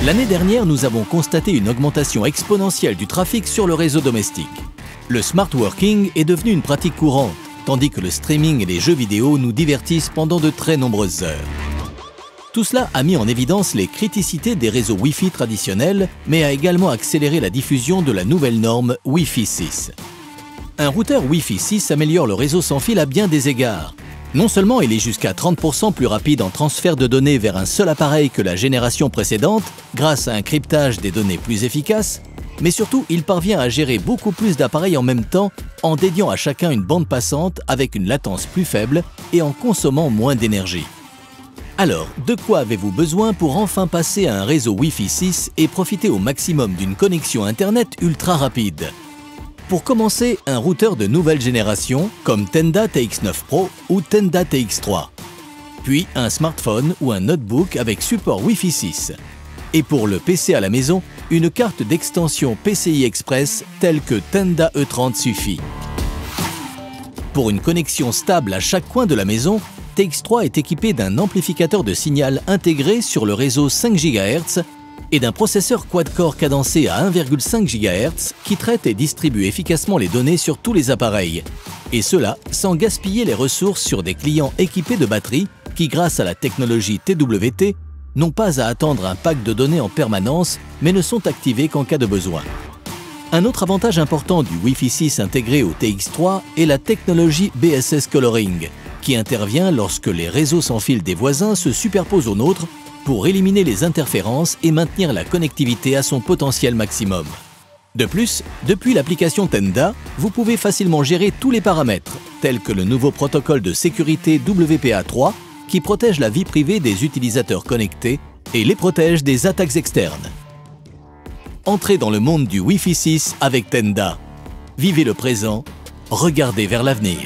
L'année dernière, nous avons constaté une augmentation exponentielle du trafic sur le réseau domestique. Le smart working est devenu une pratique courante, tandis que le streaming et les jeux vidéo nous divertissent pendant de très nombreuses heures. Tout cela a mis en évidence les criticités des réseaux Wi-Fi traditionnels, mais a également accéléré la diffusion de la nouvelle norme Wi-Fi 6. Un routeur Wi-Fi 6 améliore le réseau sans fil à bien des égards. Non seulement il est jusqu'à 30% plus rapide en transfert de données vers un seul appareil que la génération précédente, grâce à un cryptage des données plus efficace, mais surtout il parvient à gérer beaucoup plus d'appareils en même temps en dédiant à chacun une bande passante avec une latence plus faible et en consommant moins d'énergie. Alors, de quoi avez-vous besoin pour enfin passer à un réseau Wi-Fi 6 et profiter au maximum d'une connexion Internet ultra rapide? Pour commencer, un routeur de nouvelle génération comme Tenda TX9 Pro ou Tenda TX3. Puis un smartphone ou un notebook avec support Wi-Fi 6. Et pour le PC à la maison, une carte d'extension PCI Express telle que Tenda E30 suffit. Pour une connexion stable à chaque coin de la maison, TX3 est équipé d'un amplificateur de signal intégré sur le réseau 5 GHz et d'un processeur quad-core cadencé à 1,5 GHz qui traite et distribue efficacement les données sur tous les appareils. Et cela sans gaspiller les ressources sur des clients équipés de batteries qui, grâce à la technologie TWT, n'ont pas à attendre un pack de données en permanence mais ne sont activés qu'en cas de besoin. Un autre avantage important du Wi-Fi 6 intégré au TX3 est la technologie BSS Coloring, qui intervient lorsque les réseaux sans fil des voisins se superposent aux nôtres pour éliminer les interférences et maintenir la connectivité à son potentiel maximum. De plus, depuis l'application Tenda, vous pouvez facilement gérer tous les paramètres, tels que le nouveau protocole de sécurité WPA3 qui protège la vie privée des utilisateurs connectés et les protège des attaques externes. Entrez dans le monde du Wi-Fi 6 avec Tenda. Vivez le présent, regardez vers l'avenir.